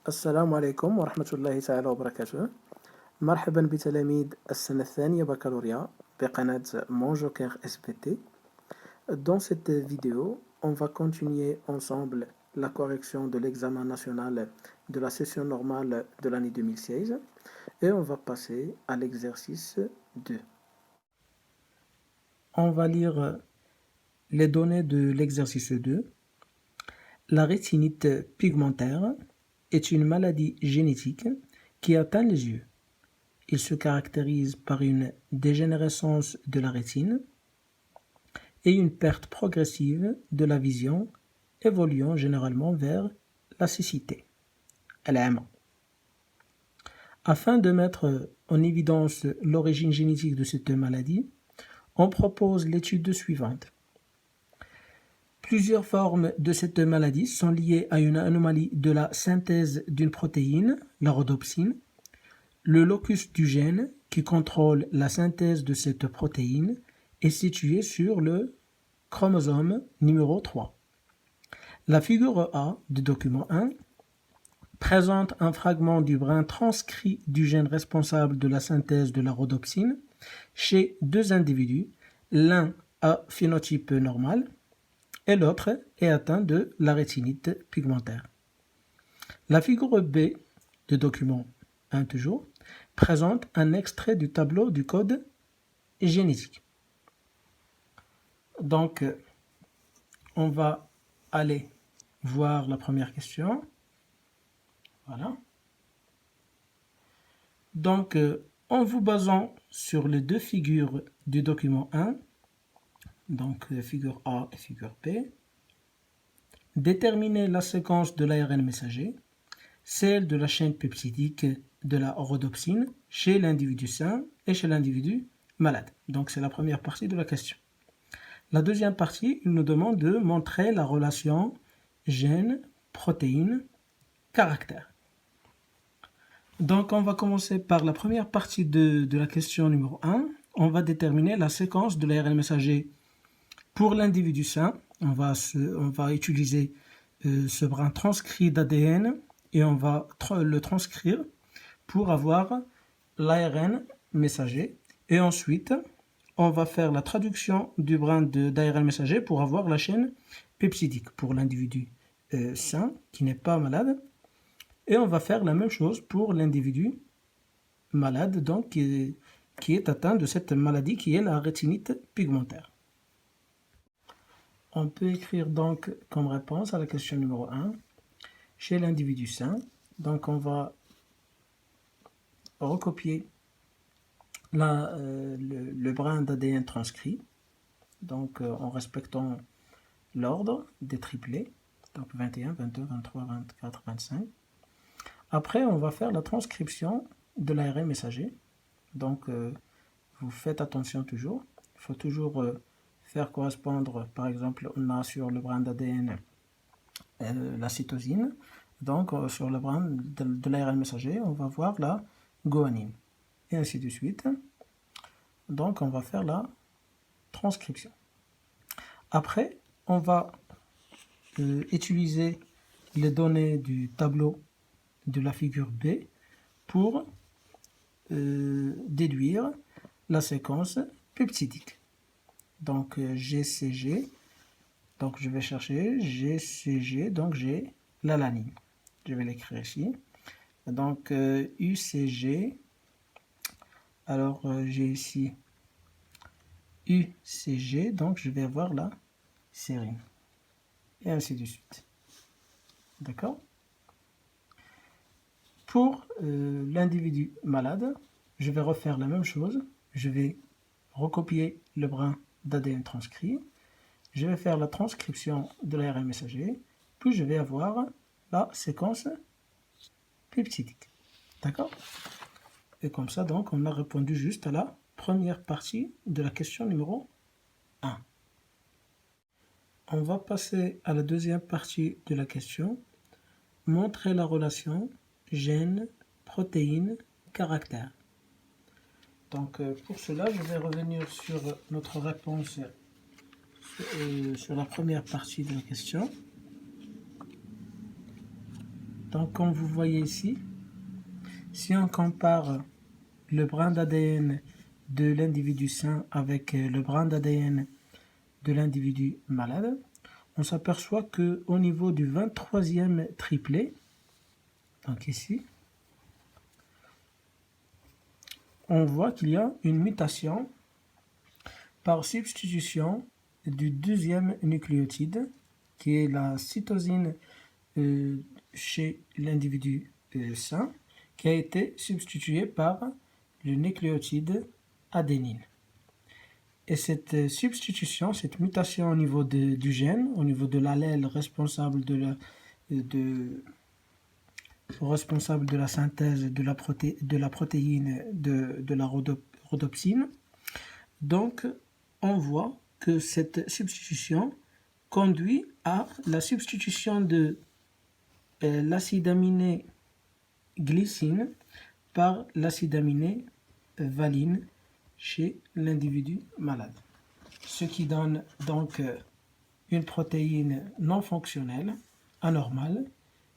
السلام عليكم ورحمة الله تعالى وبركاته. مرحبا بتلاميذ السنة الثانية بكالوريا بقناة Mon Joker SPT. Dans cette vidéo, on va continuer ensemble la correction de l'examen national de la session normale de l'année 2016 et on va passer à l'exercice 2. On va lire les données de l'exercice 2. La rétinite pigmentaire est une maladie génétique qui atteint les yeux. Il se caractérise par une dégénérescence de la rétine et une perte progressive de la vision évoluant généralement vers la cécité. Afin de mettre en évidence l'origine génétique de cette maladie, on propose l'étude suivante. Plusieurs formes de cette maladie sont liées à une anomalie de la synthèse d'une protéine, la rhodopsine. Le locus du gène qui contrôle la synthèse de cette protéine est situé sur le chromosome numéro 3. La figure A du document 1 présente un fragment du brin transcrit du gène responsable de la synthèse de la rhodopsine chez deux individus, l'un a phénotype normal et l'autre est atteint de la rétinite pigmentaire. La figure B du document 1 toujours présente un extrait du tableau du code génétique. Donc, on va aller voir la première question. Voilà. Donc, en vous basant sur les deux figures du document 1, donc figure A et figure B, déterminez la séquence de l'ARN messager, celle de la chaîne peptidique de la rhodopsine chez l'individu sain et chez l'individu malade. Donc c'est la première partie de la question. La deuxième partie, il nous demande de montrer la relation gène, protéine, caractère. Donc on va commencer par la première partie de la question numéro 1. On va déterminer la séquence de l'ARN messager pour l'individu sain. On va utiliser ce brin transcrit d'ADN et on va le transcrire pour avoir l'ARN messager. Et ensuite, on va faire la traduction du brin d'ARN messager pour avoir la chaîne peptidique pour l'individu sain qui n'est pas malade. Et on va faire la même chose pour l'individu malade, donc qui est atteint de cette maladie qui est la rétinite pigmentaire. On peut écrire donc comme réponse à la question numéro 1, chez l'individu sain. Donc on va recopier le brin d'ADN transcrit, donc en respectant l'ordre des triplés, donc 21, 22, 23, 24, 25. Après, on va faire la transcription de l'ARN messager. Donc, vous faites attention toujours. Il faut toujours faire correspondre, par exemple, on a sur le brin d'ADN la cytosine. Donc, sur le brin de l'ARN messager, on va voir la guanine. Et ainsi de suite. Donc, on va faire la transcription. Après, on va utiliser les données du tableau de la figure B pour déduire la séquence peptidique. Donc GCG, donc je vais chercher GCG, donc j'ai l'alanine. Je vais l'écrire ici. Donc UCG, alors j'ai ici UCG, donc je vais avoir la sérine. Et ainsi de suite. D'accord ? Pour l'individu malade, je vais refaire la même chose. Je vais recopier le brin d'ADN transcrit. Je vais faire la transcription de l'ARN messager. Puis je vais avoir la séquence peptidique. D'accord? Et comme ça, donc, on a répondu juste à la première partie de la question numéro 1. On va passer à la deuxième partie de la question. Montrer la relation gène, protéine, caractère. Donc pour cela, je vais revenir sur notre réponse sur la première partie de la question. Donc, comme vous voyez ici, si on compare le brin d'ADN de l'individu sain avec le brin d'ADN de l'individu malade, on s'aperçoit qu'au niveau du 23e triplet, donc ici, on voit qu'il y a une mutation par substitution du deuxième nucléotide, qui est la cytosine chez l'individu sain, qui a été substituée par le nucléotide adénine. Et cette substitution, cette mutation au niveau du gène, au niveau de l'allèle responsable de la synthèse de la protéine de la rhodopsine, donc on voit que cette substitution conduit à la substitution de l'acide aminé glycine par l'acide aminé valine chez l'individu malade. Ce qui donne donc une protéine non fonctionnelle, anormale,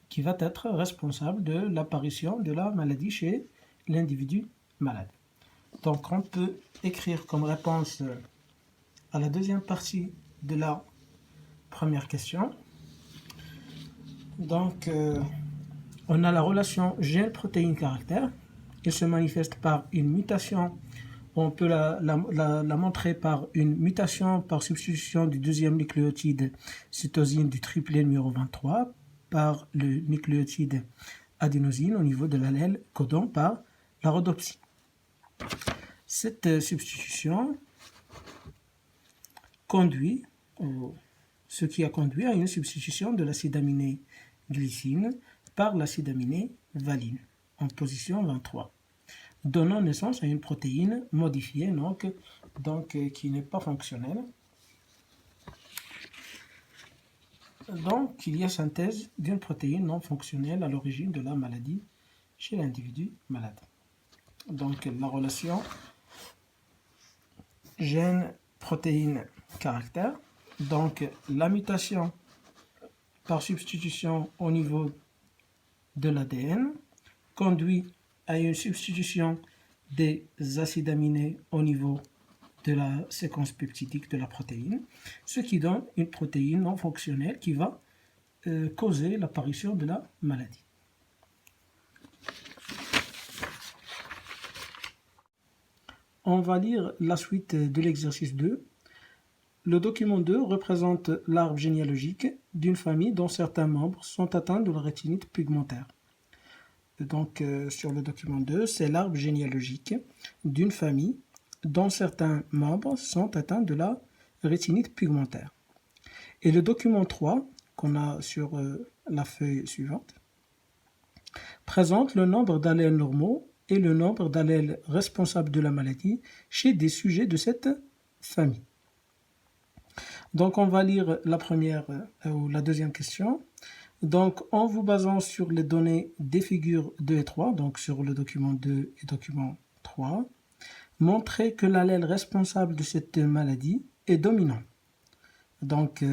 qui va être responsable de l'apparition de la maladie chez l'individu malade. Donc on peut écrire comme réponse à la deuxième partie de la première question. Donc on a la relation gène-protéine-caractère. Il se manifeste par une mutation. On peut la montrer par une mutation par substitution du deuxième nucléotide cytosine du triplet numéro 23 par le nucléotide adénosine au niveau de l'allèle codon par la rhodopsine. Cette substitution conduit, ce qui a conduit à une substitution de l'acide aminé glycine par l'acide aminé valine en position 23. Donnant naissance à une protéine modifiée, donc qui n'est pas fonctionnelle. Donc, il y a synthèse d'une protéine non fonctionnelle à l'origine de la maladie chez l'individu malade. Donc, la relation gène-protéine-caractère. Donc, la mutation par substitution au niveau de l'ADN conduit à une substitution des acides aminés au niveau de la séquence peptidique de la protéine, ce qui donne une protéine non fonctionnelle qui va causer l'apparition de la maladie. On va lire la suite de l'exercice 2. Le document 2 représente l'arbre généalogique d'une famille dont certains membres sont atteints de la rétinite pigmentaire. Donc, sur le document 2, c'est l'arbre généalogique d'une famille dont certains membres sont atteints de la rétinite pigmentaire. Et le document 3, qu'on a sur la feuille suivante, présente le nombre d'allèles normaux et le nombre d'allèles responsables de la maladie chez des sujets de cette famille. Donc, on va lire la première ou la deuxième question. Donc, en vous basant sur les données des figures 2 et 3, donc sur le document 2 et document 3, montrez que l'allèle responsable de cette maladie est dominant. Donc,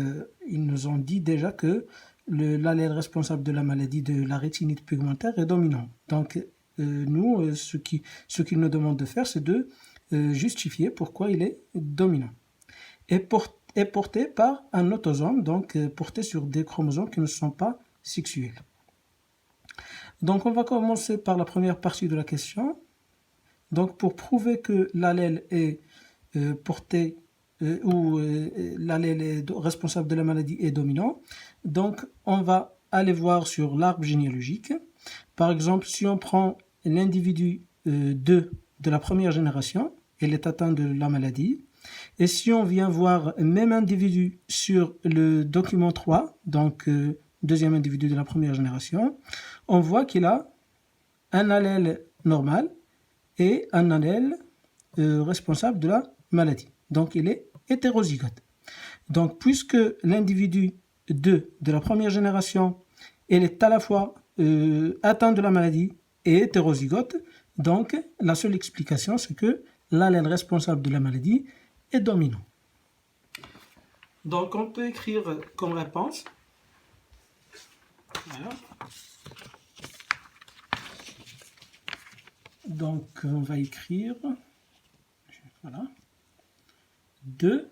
ils nous ont dit déjà que l'allèle responsable de la maladie de la rétinite pigmentaire est dominant. Donc, nous, ce qu'ils nous demandent de faire, c'est de justifier pourquoi il est dominant. Est porté par un autosome, donc porté sur des chromosomes qui ne sont pas sexuels. Donc on va commencer par la première partie de la question. Donc pour prouver que l'allèle est porté ou l'allèle responsable de la maladie est dominant, donc on va aller voir sur l'arbre généalogique. Par exemple, si on prend l'individu 2 de la première génération, il est atteint de la maladie. Et si on vient voir même individu sur le document 3, donc deuxième individu de la première génération, on voit qu'il a un allèle normal et un allèle responsable de la maladie. Donc il est hétérozygote. Donc puisque l'individu 2 de la première génération, il est à la fois atteint de la maladie et hétérozygote, donc la seule explication c'est que l'allèle responsable de la maladie est dominant. Donc on peut écrire comme réponse. Voilà. Donc, on va écrire, voilà, 2.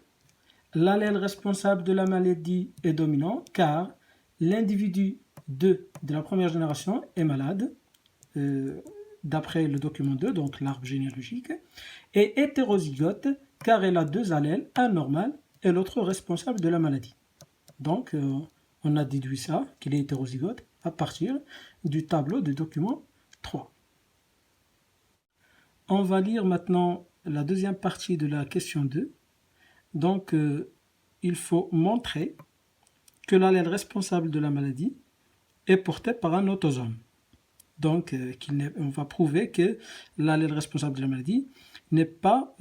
L'allèle responsable de la maladie est dominant car l'individu 2 de la première génération est malade, d'après le document 2, donc l'arbre généalogique, et hétérozygote car elle a 2 allèles, un normal et l'autre responsable de la maladie. Donc, on a déduit ça, qu'il est hétérozygote, à partir du tableau de document 3. On va lire maintenant la deuxième partie de la question 2. Donc, il faut montrer que l'allèle responsable de la maladie est porté par un autosome. Donc, on va prouver que l'allèle responsable de la maladie n'est pas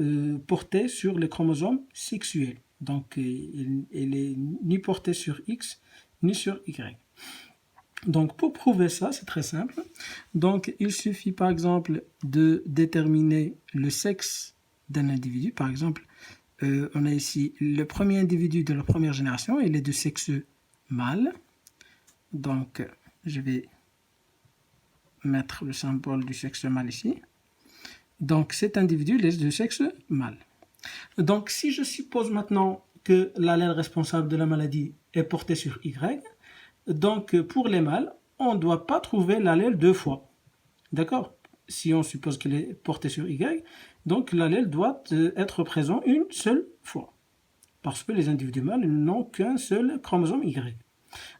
porté sur les chromosomes sexuels. Donc, il n'est ni porté sur X, ni sur Y. Donc, pour prouver ça, c'est très simple. Donc, il suffit par exemple de déterminer le sexe d'un individu. Par exemple, on a ici le premier individu de la première génération, il est de sexe mâle. Donc, je vais mettre le symbole du sexe mâle ici. Donc, cet individu il est de sexe mâle. Donc, si je suppose maintenant que l'allèle responsable de la maladie est porté sur Y, donc pour les mâles, on ne doit pas trouver l'allèle 2 fois. D'accord? Si on suppose qu'il est porté sur Y, donc l'allèle doit être présent une seule fois. Parce que les individus mâles n'ont qu'un seul chromosome Y.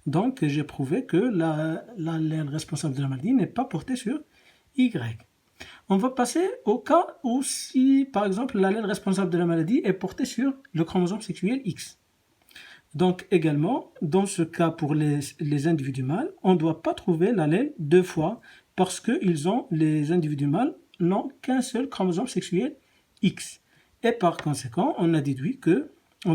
Donc j'ai prouvé que l'allèle responsable de la maladie n'est pas porté sur Y. On va passer au cas où si, par exemple, l'allèle responsable de la maladie est porté sur le chromosome sexuel X. Donc également, dans ce cas pour les individus mâles, on ne doit pas trouver l'allèle 2 fois parce que les individus mâles n'ont qu'un seul chromosome sexuel X. Et par conséquent, on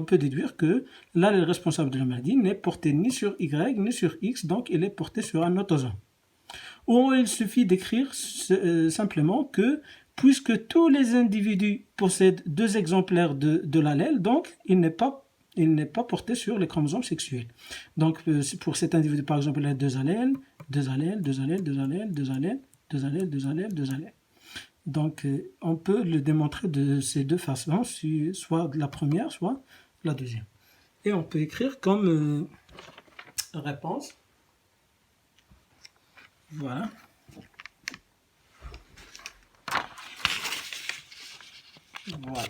peut déduire que l'allèle responsable de la maladie n'est porté ni sur Y ni sur X, donc il est porté sur un autosome. Ou il suffit d'écrire simplement que puisque tous les individus possèdent 2 exemplaires de l'allèle, donc il n'est pas porté sur les chromosomes sexuels. Donc, pour cet individu, par exemple, il a 2 allèles, 2 allèles, 2 allèles, 2 allèles, 2 allèles, 2 allèles, 2 allèles, 2 allèles. Donc, on peut le démontrer de ces 2 façons, soit la première, soit la deuxième. Et on peut écrire comme réponse. Voilà. Voilà.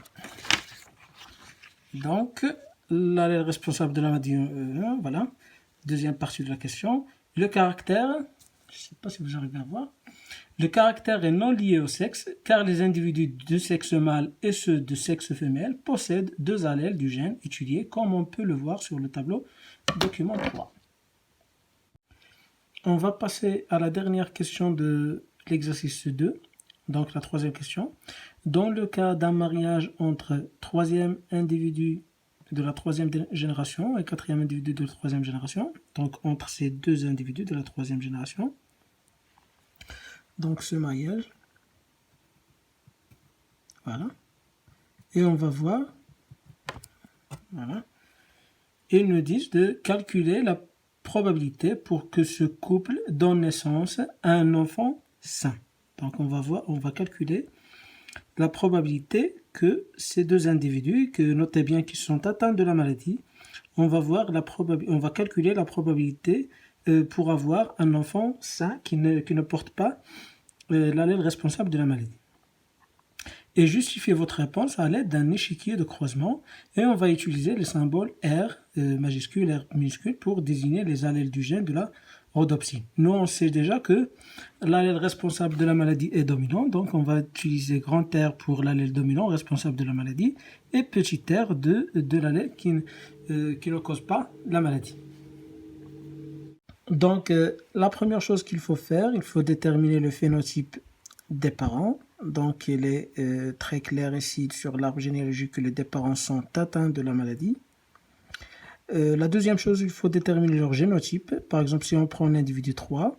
Donc, l'allèle responsable de la maladie, voilà. Deuxième partie de la question. Le caractère, je ne sais pas si vous arrivez à voir. Le caractère est non lié au sexe, car les individus de sexe mâle et ceux de sexe femelle possèdent 2 allèles du gène étudié, comme on peut le voir sur le tableau document 3. On va passer à la dernière question de l'exercice 2, donc la troisième question. Dans le cas d'un mariage entre troisième individu de la troisième génération et quatrième individu de la troisième génération, donc entre ces 2 individus de la troisième génération, donc ce mariage, voilà, et on va voir, voilà, ils nous disent de calculer la probabilité pour que ce couple donne naissance à un enfant sain. Donc on va calculer la probabilité que ces 2 individus, que notez bien qu'ils sont atteints de la maladie, on va calculer la probabilité pour avoir un enfant sain qui ne porte pas l'allèle responsable de la maladie. Et justifiez votre réponse à l'aide d'un échiquier de croisement et on va utiliser le symbole R majuscule, R minuscule pour désigner les allèles du gène de la rhodopsine. Nous, on sait déjà que l'allèle responsable de la maladie est dominant, donc on va utiliser grand R pour l'allèle dominant responsable de la maladie et petit r de l'allèle qui ne cause pas la maladie. Donc, la première chose qu'il faut faire, il faut déterminer le phénotype des parents. Donc, il est très clair ici sur l'arbre généalogique que les 2 parents sont atteints de la maladie. La deuxième chose, il faut déterminer leur génotype. Par exemple, si on prend l'individu 3,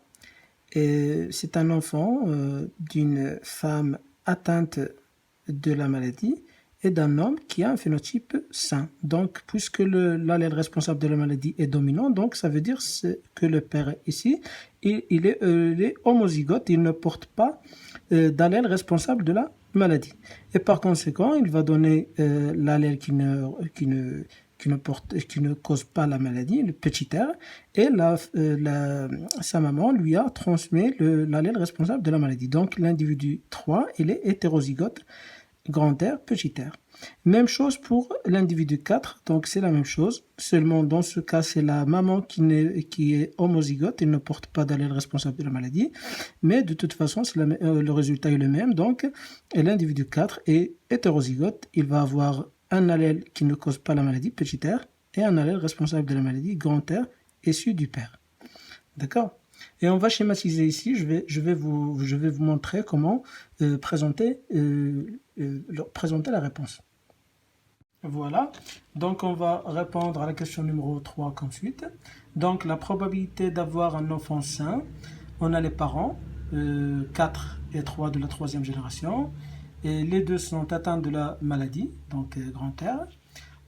c'est un enfant d'une femme atteinte de la maladie et d'un homme qui a un phénotype sain. Donc, puisque l'allèle responsable de la maladie est dominant, donc ça veut dire que le père ici, il est homozygote, il ne porte pas d'allèle responsable de la maladie. Et par conséquent, il va donner l'allèle qui ne cause pas la maladie, le petit r, et sa maman lui a transmis l'allèle responsable de la maladie. Donc l'individu 3, il est hétérozygote, grand R, petit r. Même chose pour l'individu 4, donc c'est la même chose, seulement dans ce cas c'est la maman qui est homozygote, elle ne porte pas d'allèle responsable de la maladie, mais de toute façon le résultat est le même, donc l'individu 4 est hétérozygote, il va avoir un allèle qui ne cause pas la maladie, petit r, et un allèle responsable de la maladie, grand R, issu du père. D'accord? Et on va schématiser ici, je vais vous montrer comment présenter la réponse. Voilà, donc on va répondre à la question numéro 3 comme suite. Donc la probabilité d'avoir un enfant sain, on a les parents, 4 et 3 de la troisième génération, et les deux sont atteints de la maladie, donc grand R.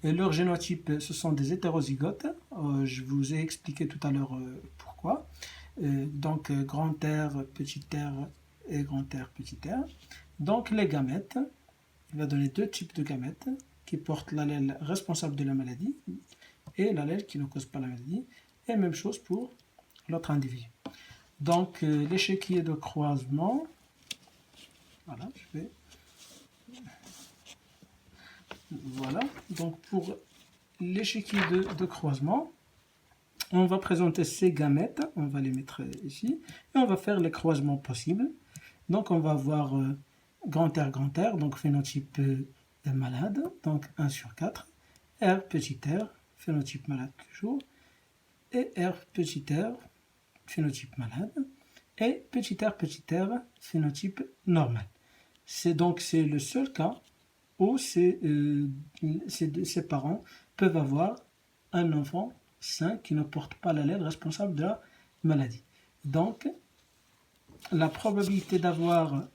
Et leur génotype, ce sont des hétérozygotes, je vous ai expliqué tout à l'heure pourquoi. Donc grand R, petit r et grand R, petit r. Donc les gamètes, il va donner deux types de gamètes qui portent l'allèle responsable de la maladie et l'allèle qui ne cause pas la maladie. Et même chose pour l'autre individu. Donc l'échiquier de croisement, voilà, voilà, donc pour l'échiquier de croisement, on va présenter ces gamètes, on va les mettre ici, et on va faire les croisements possibles. Donc on va avoir grand R, donc phénotype malade, donc 1 sur 4, R petit r, phénotype malade toujours, et R petit r, phénotype malade, et petit r, phénotype normal. C'est le seul cas où ces parents peuvent avoir un enfant sain qui ne porte pas l'allèle responsable de la maladie. Donc, la probabilité d'avoir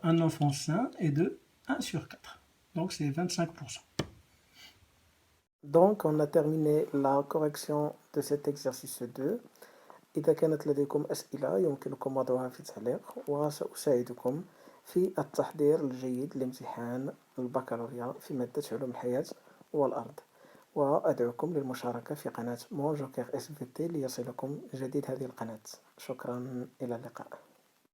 un enfant sain est de 1 sur 4. Donc, c'est 25%. Donc, on a terminé la correction de cet exercice 2. إذا كانت لديكم أسئلة يمكنكم وضعها في التعليق وسأساعدكم في التحضير الجيد لامتحان البكالوريا في مادة علوم الحياة والأرض، وأدعوكم للمشاركة في قناة مونجوكير SVT ليصلكم جديد هذه القناة. شكرا، إلى اللقاء.